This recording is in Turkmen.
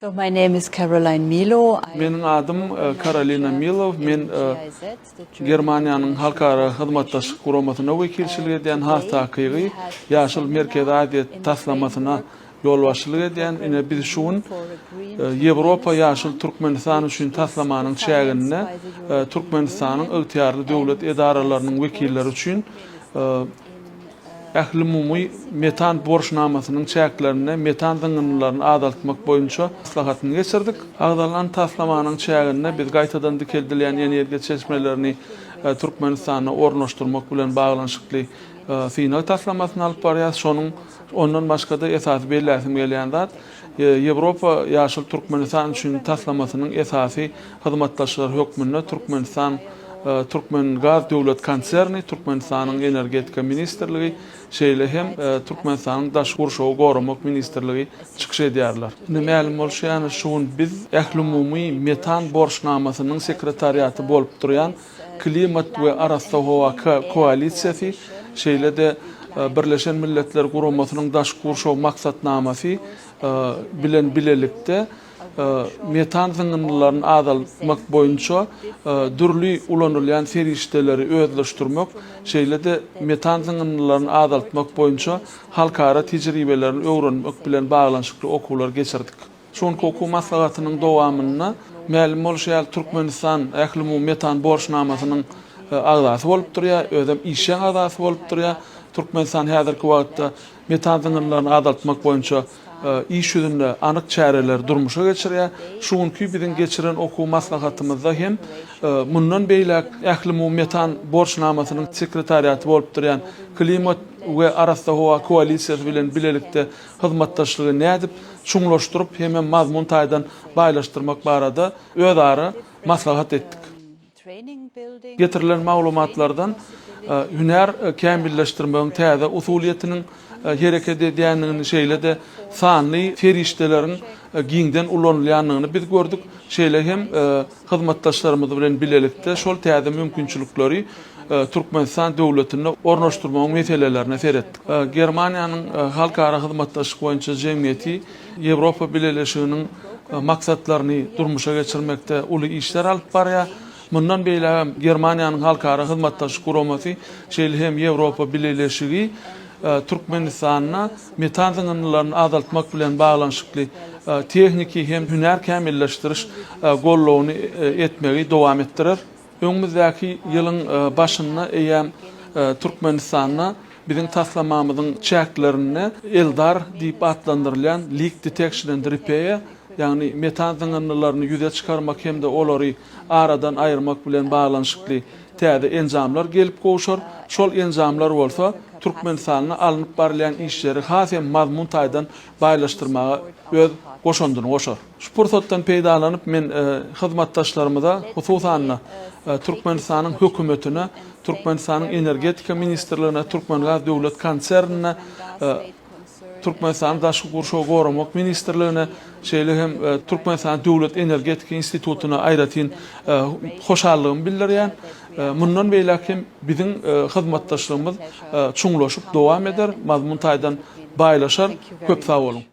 So my name is Caroline Milo. Menin adım Karolina Milov. Men Germaniyanın halkara hizmetdaşlyk guramatyna wekilçilik edýän Hastakygy Ýaşyl Merkez Aziýet taslamasyna ýolbaşçylyk edýän. Ine biz şuň Ýewropa ýaşyl Türkmenistan üçin taslamanyň çägine Türkmenistanyň ygtyarly döwlet edaralarynyň wekilleri üçin ähli umumy metan borçnamasynyň çäklerini, metan zyňylaryny adaltmak boýunça islahatyny geçirdik. Agdalan taslamanyň çägine biz gaýtadan dikildilýän energiýa çeşmelerini Türkmenistana ornaşdyrmak bilen baglanyşykly final taslamasyny alyp barýar. Şonuň ondan başga da esas belläsim gelýän zat Ýewropa ýaşyl Türkmenistan üçin taslamasynyň esasy hyzmatdaşlar hökmünde Türkmen Gaz Döwlet Konserni, Türkmenistanyň Energetika Ministrligi, şeýle hem Türkmenistanyň Daş gurşawy goramak ministrligi çykyş edýärler. Näme bolşýan şuň biz ähli umumy metan borçnamasynyň sekretariaty bolup durýan Klimat we Arasta Howa koalisiýasy, şeýle de Birleşen Milletler Guramasynyň Daş gurşawy maksatnamasy bilen bilelikde metan zyňylaryny azaltmak boýunça dürli ulanylýan ferişdeleri özleşdirmek, şeýle de metan zyňylaryny azaltmak boýunça halkara tejribelerini öwrenmek bilen baglanyşykly okuwlar geçirdik. Şonky okuw maslahatynyň dowamyna ma'lum bolşýar Türkmenistan ähli umumy metan borçnamasynyň agdasy bolup durýar, özüm işe agdasy bolup durýar. Türkmenistan häzirki wagtda metan zyňylaryny azaltmak boýunça iş ýüzünde anyk çäreler durmuşa geçirýär. Şuňky biziň geçiren okuw maslahatymyzda hem mundan beýlek ähli umumy metan borçnamasynyň sekretariaty bolup durýan Klimat we Arasta Howa koalisiýasy bilen bilelikde hyzmatdaşlygy nädip çuňlaşdyryp hem mazmun taýdan baýlaşdyrmak barada özara maslahat etdik. Getirilen maglumatlardan hüner kämilleşdirmegiň täze usuliýetiniň hereket edýänligini şeýle de sanly ferişdelerin giňden ulanylýanlygyny biz gördük. Şeýle hem hyzmatdaşlarymyz bilen bilelikde şol täze mümkinçilikleri Türkmenistan döwletine ornaşdyrmagyň meselelerini seretdik. Germaniýanyň halkara hyzmatdaşlyk boýunça jemgyýeti Ýewropa Birleşiginiň maksatlaryny durmuşa geçirmekde uly işler alyp barýar. Mundan beýle Germaniýanyň halkara hyzmatdaşlyk guramasy şeýle hem Ýewropa Birleşigi Türkmenistana metan zyňylaryny azaltmak bilen baglanyşykly tehniki hem hüner kämilleşdiriş gollawyny etmegi dowam etdirer. Öňümüzdäki ýylyň başynda eýem Türkmenistana biziň taslamamyzyň çäklerini Eldar diýip adlandyrylýan leak detection and repair, ýagny metan zyňylaryny ýüze çykarmak hem de olary aradan aýyrmak bilen baglanyşykly täze enjamlar gelip gowşar. Şol enjamlar bolsa Türkmenistanyň alınıp barylýan işleri hasem mazmun taýdan baýlaşdyrmaga öz goşandyny goşar. Şu pursatdan peýdalanyp men hyzmatdaşlarymyza hususan Türkmenistanyň hökümetine, Türkmenistanyň Energetika Ministrligine, Türkmen Gaz Döwlet Konsernine, Türkmenistan Daş gurşawy goramak ministrligine, şeýle hem Türkmenistan Döwlet Energetika Institutyna aýratyn hoşallygymy bildirýän. Mundan beýlek hem biziň hyzmatdaşlygymyz çuňlaşyp dowam eder, mazmun taýdan baýlaşar. Köp sag bolun.